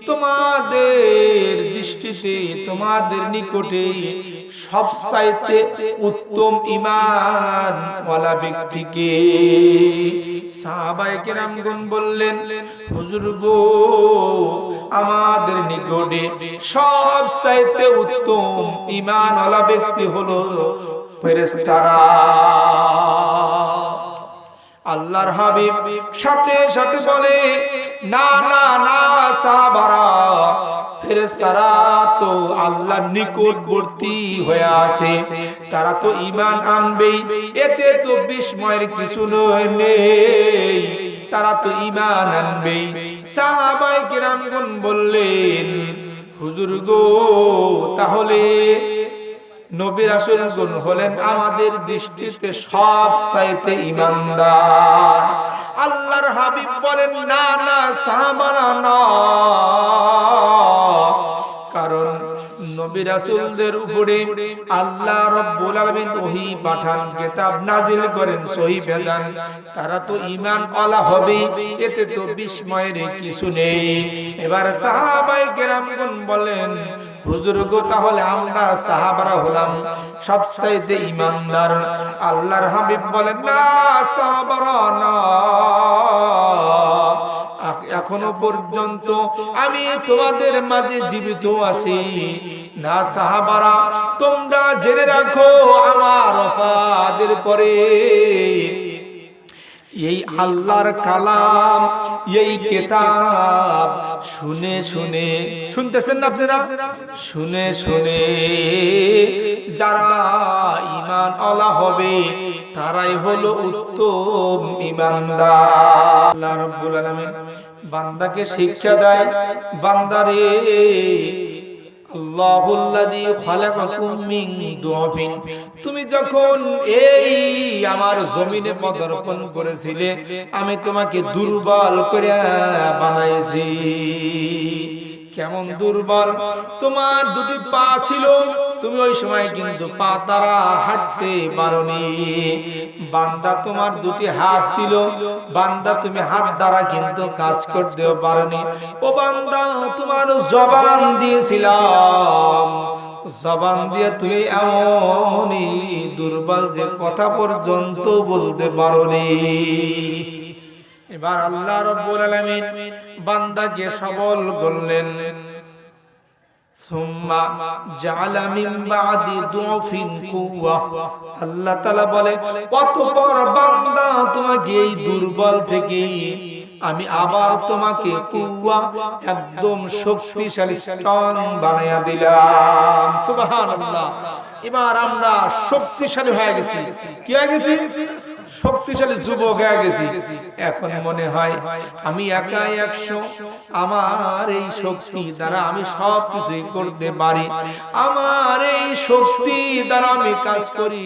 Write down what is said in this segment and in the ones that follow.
তোমাদের দৃষ্টিতে তোমাদের নিকটে সবচাইতে উত্তম ঈমান ওয়ালা ব্যক্তিকে? সাহাবায়ে কেরামগণ বললেন, হুজুর গো, আমাদের নিকটে সবচাইতে উত্তম ঈমান ওয়ালা ব্যক্তি হলো ফেরেশতারা। আল্লাহর হাবিব সাথে সাথে বলে, না না না সাহাবারা, ফেরেশতারা তো আল্লাহর নিকটবর্তী হয়ে আছে, তারা তো ঈমান আনবেই, এতে তো বিস্ময়ের কিছু নেই, তারা তো ঈমান আনবেই। সাহাবায়ে কেরামগণ বললেন, হুজুর গো, তাহলে নবী রাসূলগণ হলেন আমাদের দৃষ্টিতে সবচাইতে ঈমানদার। আল্লাহর হাবিব বলেন, না না সাহাবারা না, কারণ নবী রাসূলদের উপরে আল্লাহ রাব্বুল আলামিন ওহী পাঠান, কিতাব নাজিল করেন, সহিহ বিধান, তারা তো ঈমান ওয়ালা হবে, এতে তো বিস্ময়ের কিছু নেই। এবার সাহাবায়ে কেরামগণ বলেন, হুজুর গো, তাহলে আমরা সাহাবারা হলাম সবচাইতে ঈমানদার। আল্লাহর হাবিব বলেন, না সাহাবারা না, এখনো পর্যন্ত আমি তোমাদের মাঝে জীবিত আছি। না সাহাবারা, তোমরা জেনে রাখো, আমার ওফাতের পরে এই আল্লাহর কালাম, এই কিতাব শুনে শুনে, শুনতেছেন না আপনারা, শুনে শুনে যারা ঈমান ওয়ালা হবে তারাই হলো উত্তম ঈমানদার। আল্লাহ রাব্বুল আলামিন বান্দাকে শিক্ষা দেয়, বান্দারে, আল্লাহুল্লাযী খালাকাকুম মিন দুআফিন, তুমি যখন এই আমার জমিনে পদার্পণ করেছিলে, আমি তোমাকে দুর্বল করে বানাইছি। কেমন দুর্বল? তোমার দুটি পা ছিল, তুমি ওই সময় কিন্তু পা দ্বারা হাঁটতে পারোনি। বান্দা, তোমার দুটি হাত ছিল, বান্দা তুমি হাত দ্বারা কিন্তু কাজ করতেও পারোনি। ও বান্দা, তোমার জবান দিয়েছিলাম, জবান দিয়ে তুমি এমনই দুর্বল যে কথা পর্যন্ত বলতে পারোনি। এবার আল্লাহ রাব্বুল আলামিন বান্দাকে সবল করলেন, সুম্মা জাআলা মিন বাদি দুফিন কুওয়া। আল্লাহ তাআলা বলে, অতঃপর বান্দা, তোমাকে এই দুর্বল থেকে আমি আবার তোমাকে কুওয়া, একদম শক্তিশালী স্ট্রং বানায়া দিলাম। সুবহানাল্লাহ। এবার আমরা শক্তিশালী হয়ে গেছি। কি হয়ে গেছি? শক্তিশালী যুবক হয়ে গেছি। এখন মনে হয় আমি একাই 100, আমার এই শক্তি দ্বারা আমি সব কিছুই করতে পারি, আমার এই শক্তি দ্বারা আমি কাজ করি,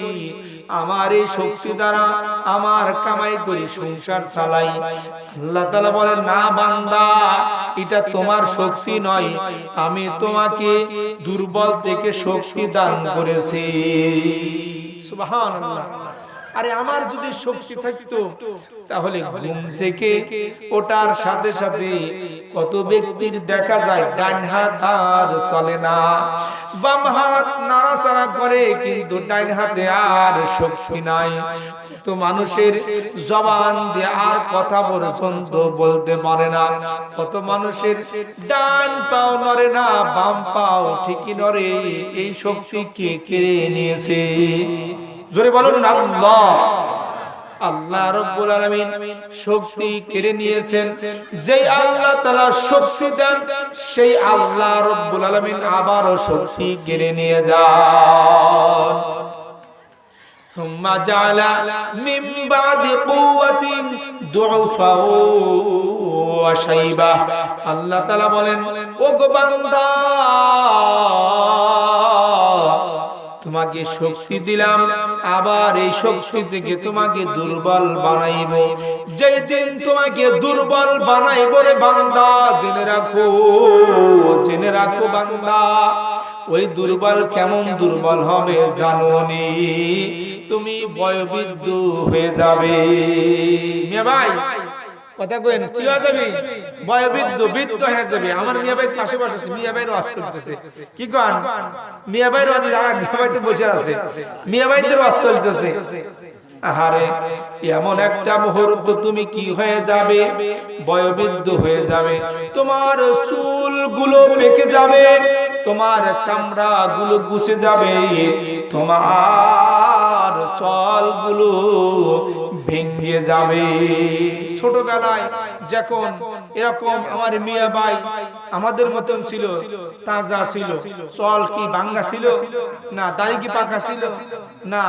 আমার এই শক্তি দ্বারা আমার কামাই করি, সংসার চালাই। আল্লাহ তাআলা বলেন, না বান্দা, এটা তোমার শক্তি নয়, আমি তোমাকে দুর্বল থেকে শক্তি দান করেছি। সুবহানাল্লাহ। আরে আমার যদি শক্তি থাকতো তাহলে ঘুম থেকে ওটার সাথে সাথে কত ব্যক্তির দেখা যায় ডান হাত আর চলে না, বাম হাত নাড়াচাড়া করে কিন্তু ডান হাতে আর শক্তি নাই। তো মানুষের জবান দিয়ে আর কথা পর্যন্ত বলতে পারে না, কত মানুষের ডান পাও নড়ে না, বাম পাও ঠিকই নড়ে। এই শক্তি কে কেড়ে নিয়েছে? জোরে বলুন না, আল্লাহ। আল্লাহ রাব্বুল আলামিন শক্তি কেড়ে নিয়েছেন। যেই আল্লাহ তাআলা শক্তি দেন, সেই আল্লাহ রাব্বুল আলামিন আবারও শক্তি কেড়ে নিয়ে যান। সুম্মা জাআলা মিন বাদি কুওয়াতিন দুআফা ওয়া শাইবা। আল্লাহ তাআলা বলেন, ও গো বান্দা, তোমাকে শক্তি দিলাম, আবার এই শক্তি থেকে তোমাকে দুর্বল বানাইব। যেই দিন তোমাকে দুর্বল বানাইব রে বান্দা, জেনে রাখো, জেনে রাখো বান্দা, ওই দুর্বল কেমন দুর্বল হবে জানোনি? তুমি বয়োবৃদ্ধ হয়ে যাবে। মিয়া ভাই, কথা কইন কি হয়ে যাবে বয়োবৃদ্ধ বৃদ্ধ হয়ে যাবে আমার মিয়া ভাই পাশে বসে মিয়া ভাইয়ের ওয়াজ চলতেছে কি গান মিয়া ভাইয়ের ওয়াজ যারা মিয়া ভাই তো বসে আছে মিয়া ভাইদের ওয়াজ চলতেছে আহারে এমন একটা মুহূর্ত তুমি কি হয়ে যাবে বয়োবৃদ্ধ হয়ে যাবে তোমার চুলগুলো পেকে যাবে তোমার চামড়াগুলো গুছে যাবে তোমার চলগুলো ভেঙে যাবে ছোটবেলায় যখন এরকম আমার মিয়া ভাই আমাদের মতন ছিল তাজা ছিল চল কি ভাঙ্গা ছিল না দাড়ি কি পাকা ছিল না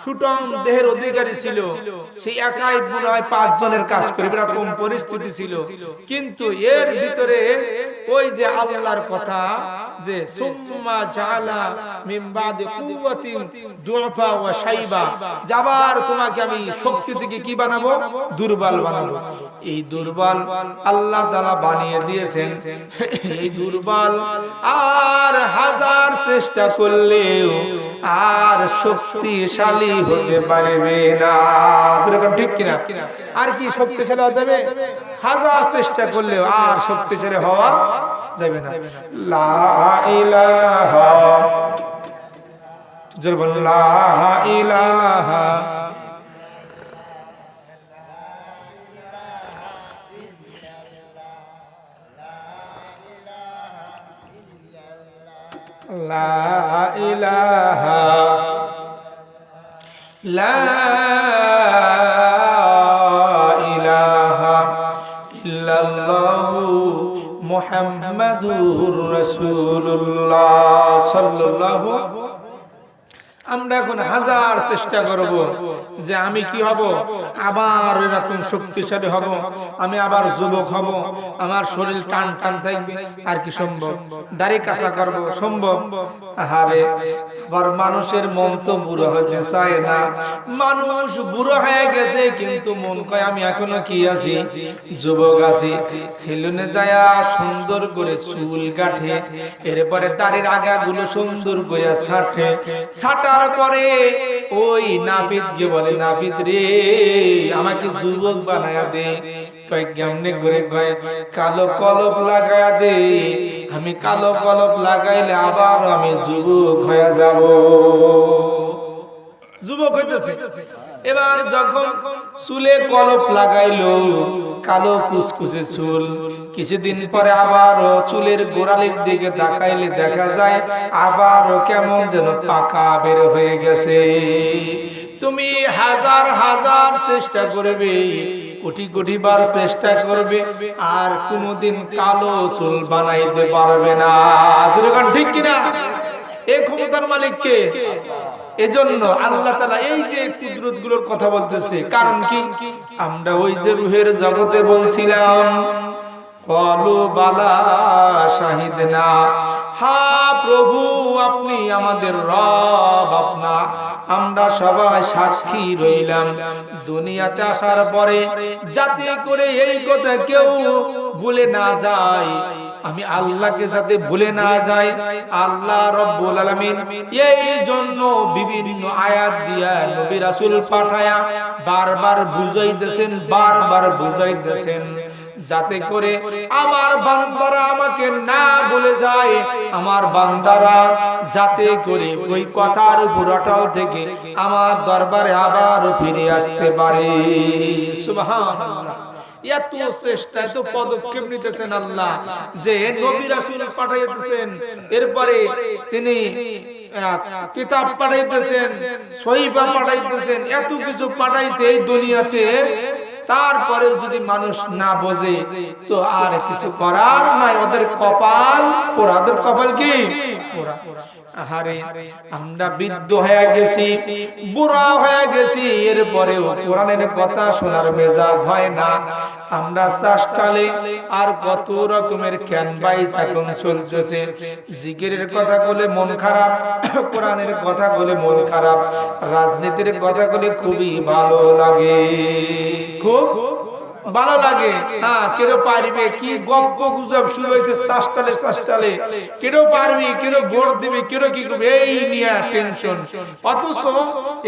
সুটং দেহের অধিকারী ছিল সেই একাই মনে হয় 5 জনের কাজ করে এরকম পরিস্থিতি ছিল কিন্তু এর ভিতরে ওই যে আল্লাহর কথা যে সুম্মা জালা মিন বাদি কুওয়াতিন দুআফা ওয়া শাইবা যাবার তোমাকে আমি শক্তি থেকে কি বানাবো দুর্বল বানাবো এই দুর্বল আল্লাহ তাআলা বানিয়ে দিয়েছেন এই দুর্বল আর হাজার চেষ্টা করলেও আর শক্তিশালী হতে পারবে না এরকম ঠিক কিনা আর কি শক্তিশালী হতে যাবে হাজার চেষ্টা করলেও আর শক্তিশালী হওয়া যাবে না লা ইলাহা জোরে বলুন লা ইলাহা লা ইলাহা লা ইলাহা ইল্লাল্লাহু মুহাম্মাদুর রাসূলুল্লাহ সাল্লাল্লাহু আমরা এখন হাজার চেষ্টা করব যে আমি কি হব আবার এরকম শক্তিশালী হব আমি আবার যুবক হব আমার শরীর টান টান থাকবে আর কি সম্ভব দাড়ি কাঁচা করব সম্ভব আরে আবার মানুষের মন তো বুড়ো হতে চায় না মানুষ বুড়ো হয়ে গেছে কিন্তু মন কয় আমি এখনো কি আছি যুবক আছি সেলুনে যায় সুন্দর করে চুল কাটে এরপরে দাড়ির আগাগুলো সুন্দর করে ছাটে ছাটা তারপরে ওই নাপিত কে বলে নাপিত রে আমাকে যুবক বানায়া দে কয় কেমনে করে কয় কালো কলপ লাগায়া দে আমি কালো কলপ লাগাইলে আবার আমি যুবক হয়ে যাব যুবক হইতেছে এবার যখন চুলে কলপ লাগাইলো কালো কুচকুচে চুল কিছুদিন পরে আবার চুলের গোড়ালির দিকে তাকাইলে দেখা যায় আবার কেমন যেন পাকা বের হয়ে গেছে তুমি হাজার হাজার চেষ্টা করবে কোটি কোটি বার চেষ্টা করবে আর কোনোদিন কালো চুল বানাইতে পারবে না ঠিক কিনা এই ক্ষমতার মালিক কে এজন্য আল্লাহ তাআলা এই যে কুদরত গুলোর কথা বলতেছে কারণ কি আমরা ওই যে রূহের জগতে বলছিলাম ক্বালু বালা শাহিদনা হ্যাঁ প্রভু আপনি আমাদের রব আপনা আমরা সবাই সাক্ষী রইলাম দুনিয়াতে আসার পরে যাতে করে এই কথা কেউ ভুলে না যায় আমি আল্লাহকে যাতে ভুলে না যাই আল্লাহ রাব্বুল আলামিন এই জন্য বিভিন্ন আয়াত দিয়া নবী রাসূল পাঠায়া বারবার বুঝাইতেছেন যাতে করে আমার বান্দারা আমাকে না ভুলে যায় আমার বান্দারা যাতে করে ওই কথার উপর অটল থেকে আমার দরবারে আবার ফিরে আসতে পারে সুবহানাল্লাহ এত চেষ্টা এত পদক্ষেপ নিতেছেন আল্লাহ যে নবী রাসূল পাঠাইতেছেন এরপরে তিনি কিতাব পাঠাইতেছেন সহিফা পাঠাইতেছেন এত কিছু পাঠাইছে এই দুনিয়াতে তারপরে যদি মানুষ না বোঝে তো আর কিছু করার নাই ওদের কপাল পোড়া ওদের কপাল কি পোড়া আহারে আমরা বৃদ্ধ হয়ে গেছি বুড়া হয়ে গেছি এরপরেও কোরআনের কথা শোনার মেজাজ হয় না আমরা চাষটালে আর কত রকমের ক্যানভাইস এখন চলতেছে জিকিরের কথা বলে মন খারাপ কোরআনের কথা বলে মন খারাপ রাজনীতির কথা বলে খুবই ভালো লাগে খুব ভালো লাগে। হ্যাঁ, কেউ পারবে কি গপ্প গুজব শুরু হয়েছে শাসতালে কেউ পারবি, কেউ ভোট দিবে, কেউ কি করবে, এই নিয়ে টেনশন। অথচ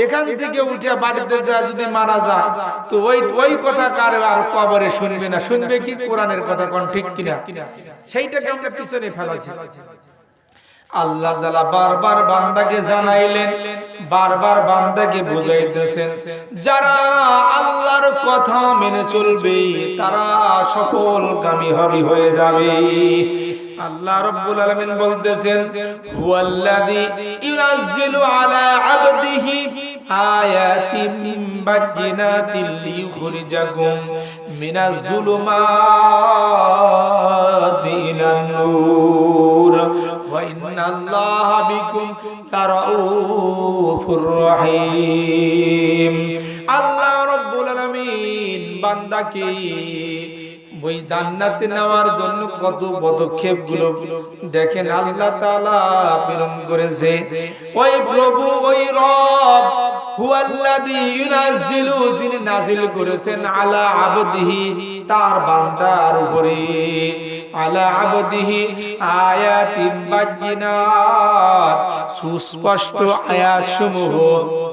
এখান থেকে উঠে বাড়িতে যা যদি মারা যায় তো ওই কথা কার আর কবরে শুনবে না, শুনবে কি কোরআনের কথা, কোন ঠিক কিনা? সেইটাকে আমরা পিছনে ফেলাছি। আল্লাহ তাআলা বারবার বান্দাকে জানাইলেন, বারবার বান্দাকে বুঝাইতেছেন, যারা আল্লাহর কথা মেনে চলবে তারা সফলকামী হয়ে যাবে। আল্লাহ রাব্বুল আলামিন বলতেছেন, হুয়াল্লাযী ইউনাজ্জিলু আলা আবদিহি আয়াতিন বায়িনাতিন লিইখরিজাকুম মিনাজ যুলুমাতি ইলান নূর ওয়া ইন্নাল্লাহা বিকুম লারাউফুর রহিম। আল্লাহ রাব্বুল আলামিন বান্দাকে ওই জান্নাতে নেওয়ার জন্য কত পদক্ষেপ গুলো দেখেন আল্লাহ তাআলা প্রেরণ করেছে। ওই প্রভু, ওই রব, হুয়াল্লাযী ইউনাজ্জিলু, যিনি নাযিল করেছেন আলা আবদিহি, তার বান্দার উপরে, আলা আবদিহি আয়াতিন বায়িনাত, সুস্পষ্ট আয়াত সমূহ।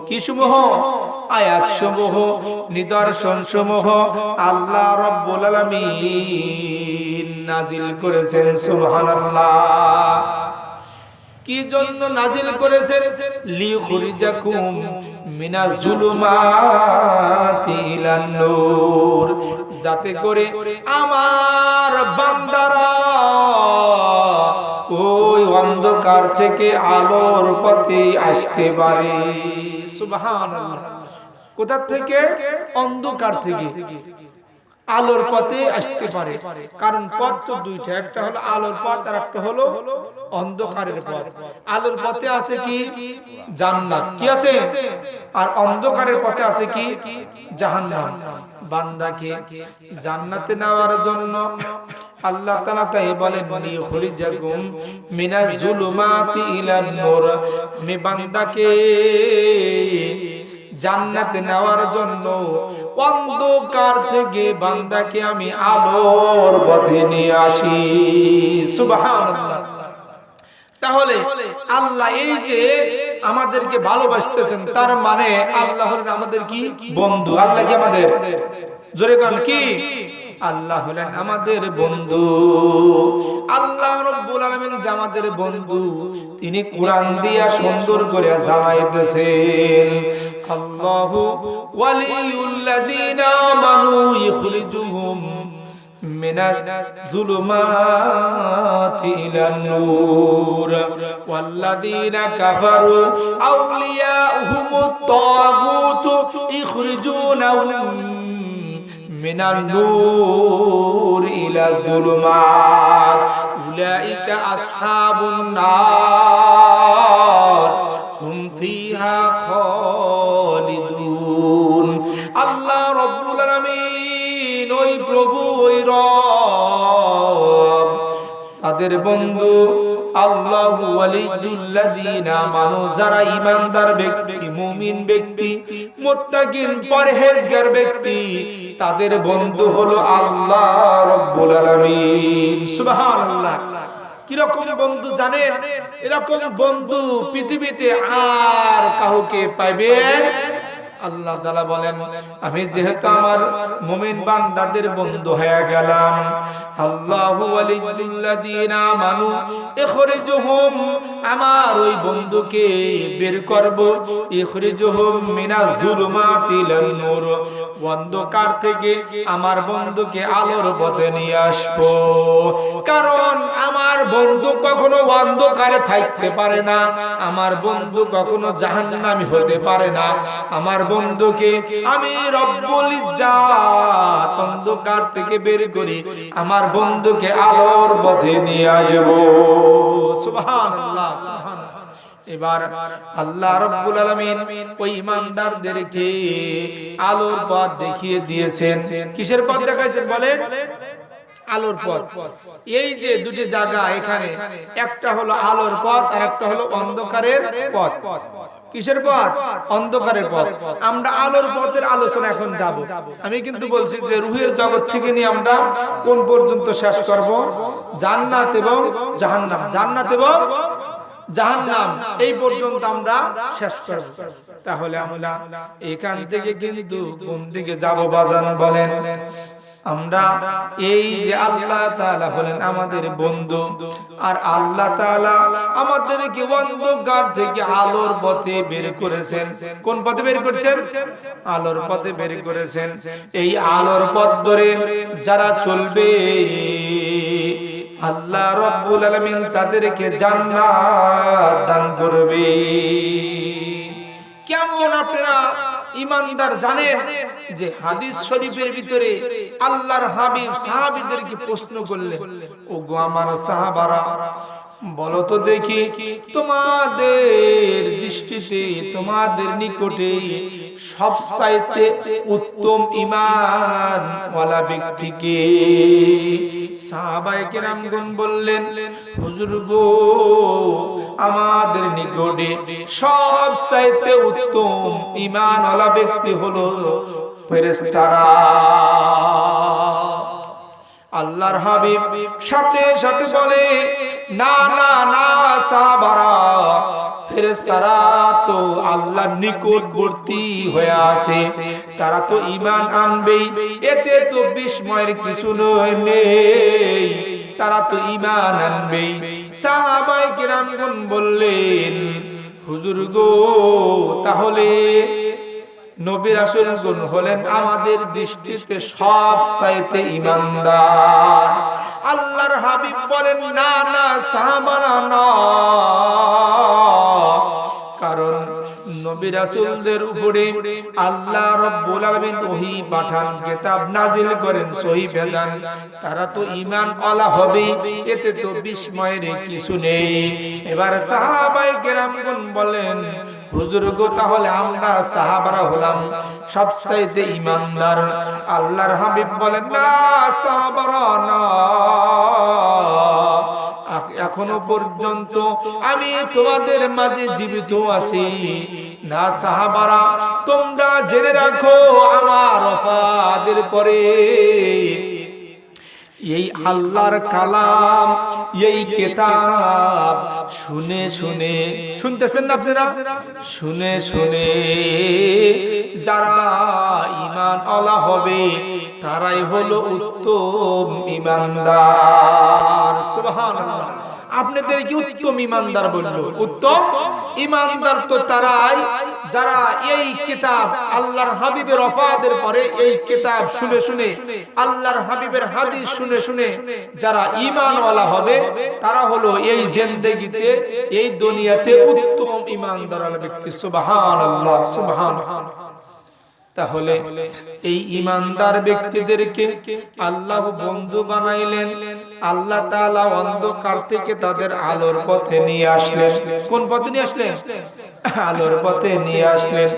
কি সমূহ? আয়াত সমূহ, নিদর্শন সমূহ আল্লাহ রাব্বুল আলামিন নাজিল করেছেন। সুবহানাল্লাহ। কি জন্য নাজিল করেছেন? লিইখরিজাকুম মিনাজ যুলুমাতি ইলান নূর, যাতে করে আমার বান্দারা ওই অন্ধকার থেকে আলোর পথে আসতে পারে। সুবহানাল্লাহ। কোথা থেকে? অন্ধকার থেকে আলোর পথে আসতে পারে। কারণ পথ তো দুইটা, একটা হলো আলোর পথ আর একটা হলো অন্ধকারের পথ। আলোর পথে আছে কি? জান্নাত। কি আছে? আর অন্ধকারের পথে আছে কি? জাহান্নাম। বান্দাকে জান্নাতে নেওয়ার জন্য আল্লাহ তাআলা তাই বলেন, লিইখরিজাকুম মিনাজ যুলুমাতি ইলান নূর, আমি বান্দাকে জান্নাতে নেওয়ার জন্য অন্ধকার থেকে বান্দাকে আমি আলোর পথে নিয়ে আসি। সুবহানাল্লাহ। তাহলে আল্লাহ এই যে আমাদেরকে ভালোবাসতেছেন, তার মানে আল্লাহ হলেন আমাদের কি? বন্ধু। আল্লাহ কি আমাদের? জোরে কান কি? আল্লাহ হলেন আমাদের বন্ধু। আল্লাহ রাব্বুল আলামিন যে আমাদের বন্ধু, তিনি কোরআন দিয়া সুন্দর করে জানাইতেছেন, আল্লাহু ওয়ালিউল্লাযীনা আমানু ইখরিজুহুম মিনাজ যুলুমাতি ইলান নূর ওয়াল্লাযীনা কাফারু আউলিয়াউহুমুত তাগুত ইখরিজুনাহুম মিনান নূর ইলা যুলুমাত উলাইকা আসহাবুন নার হুম ফিহা খালিদুন। আল্লাহ রাব্বুল আলামিন, ওই প্রভু, ওই রব, তাদের বন্ধু। আল্লাহু ওয়ালিউল্লাযীনা আমানু, যারা ঈমানদার ব্যক্তি, মুমিন ব্যক্তি, মুত্তাকিন, পরহেজগার ব্যক্তি, তাদের বন্ধু হলো আল্লাহ রাব্বুল আলামিন। সুবহানাল্লাহ। কি রকম বন্ধু জানেন? এরকম বন্ধু পৃথিবীতে আর কাউকে পাইবেন? আল্লাহ তাআলা বলেন, আমি যেহেতু আমার মুমিন বান্দাদের বন্ধু হয়ে গেলাম, আল্লাহু ওয়ালিউল্লাযীনা আমানু ইখরিজুহুম, আমার ওই বন্ধুকে বের করব, ইখরিজুহুম মিনাজ যুলুমাতি ইলান নূর, অন্ধকার থেকে আমার বন্ধুকে আলোর পথে নিয়ে আসবো। কারণ আমার বন্ধু কখনো অন্ধকারে থাকতে পারে না, আমার বন্ধু কখনো জাহান্নামী হতে পারে না। আমার বন্ধুকে আমি রব্বুল ইজ্জাত অন্ধকার থেকে বের করি, আমার বন্ধুকে আলোর পথে নিয়ে আসবো। সুবহানাল্লাহ, সুবহানাল্লাহ। এবার আল্লাহ রাব্বুল আলামিন ওই ঈমানদারদেরকে আলোর পথ দেখিয়ে দিয়েছেন। কিসের পথ দেখাইছেন বলেন? আলোর পথ। এই যে দুটি জায়গা এখানে, একটা হলো আলোর পথ আর একটা হলো অন্ধকারের পথ। কিসের পথ? অন্ধকারের পথ। আমরা আলোর পথের আলোচনা এখন যাব। আমি কিন্তু বলছি যে রুহের জগৎ থেকে নিয়ে আমরা কোন পর্যন্ত শেষ করব? জান্নাত এবং জাহান্নাম, জান্নাত এবং জাহান্নাম এই পর্যন্ত আমরা শেষ করব। তাহলে আমরা এখান থেকে কিন্তু কোন দিকে যাব বাজান বলেন? আমরা এই যে আল্লাহ তাআলা হলেন আমাদের বন্ধু, আর আল্লাহ তাআলা আমাদেরকে অন্ধকার থেকে আলোর পথে বের করেছেন। কোন পথে বের করেছেন? আলোর পথে বের করেছেন। এই আলোর পথ ধরে যারা চলবে আল্লাহ রাব্বুল আলামিন তাদেরকে জান্নাত দান করবে। কেমন আপনারা ঈমানদার জানেন যে হাদিস শরীফের ভিতরে আল্লাহর হাবিব সাহাবীদেরকে প্রশ্ন করলেন, ও গো আমার সাহাবারা, বলো তো দেখি তোমাদের দৃষ্টিতে, তোমাদের নিকটে সবচাইতে উত্তম ঈমান ওয়ালা ব্যক্তি কে? সাহাবায়ে কেরামগণ বললেন, হুজুর গো, আমাদের নিকটে সবচাইতে উত্তম ঈমান ওয়ালা ব্যক্তি হলো ফেরেশতারা। আল্লাহর হাবিব সাথে সাথে বলে, না না না সাহাবারা, ফেরেশতারা তো আল্লাহর নিকটবর্তী হয়ে আছে, তারা তো ঈমান আনবেই, এতে তো বিস্ময়ের কিছু নেই, তারা তো ঈমান আনবেই। সাহাবায়ে কেরামগণ বললেন, হুজুর গো, তাহলে নবী রাসূলগণ হলেন আমাদের দৃষ্টিতে সবচাইতে ঈমানদার। আল্লাহর হাবিব বলেন, না না সাহাবারা না, কারণ নবী রাসূলদের উপরে আল্লাহ রাব্বুল আলামিন ওহী পাঠান, কিতাব নাজিল করেন, সহিহ বিধান, তারা তো ঈমান ওয়ালা হবে, এতে তো বিস্ময়ের কিছু নেই। এবার সাহাবায়ে কেরামগণ বলেন, হুজুর গো, তাহলে আমরা সাহাবারা হলাম সবচাইতে ঈমানদার। আল্লাহর হাবিব বলেন, না সাহাবারা না, এখনো পর্যন্ত আমি তোমাদের মাঝে জীবিত আছি। না সাহাবারা, তোমরা জেনে রাখো, আমার ওফাতের পরে এই আল্লাহর কালাম, এই কিতাব শুনে শুনে, শুনতেছেন না আপনারা? শুনে শুনে যারা ঈমান ওয়ালা হবে তারাই হলো উত্তম ঈমানদার। সুবহানাল্লাহ। আপনাদের কি উত্তম ঈমানদার বলল? উত্তম ঈমানদার তো তারাই যারা এই কিতাব, আল্লাহর হাবিবের ওফাতের পরে এই কিতাব শুনে শুনে, আল্লাহর হাবিবের হাদিস শুনে শুনে যারা ঈমান ওয়ালা হবে, তারা হলো এই জিন্দেগিতে, এই দুনিয়াতে উত্তম ঈমানদার ব্যক্তি। সুবহানাল্লাহ, সুবহানাল্লাহ। তাহলে এই ঈমানদার ব্যক্তিদেরকে আল্লাহ বন্ধু বানাইলেন। আল্লাহ তাআলা অন্ধকার থেকে তাদের আলোর পথে নিয়ে আসলেন। কোন পথে নিয়ে আসলেন? আলোর পথে নিয়ে আসলেন।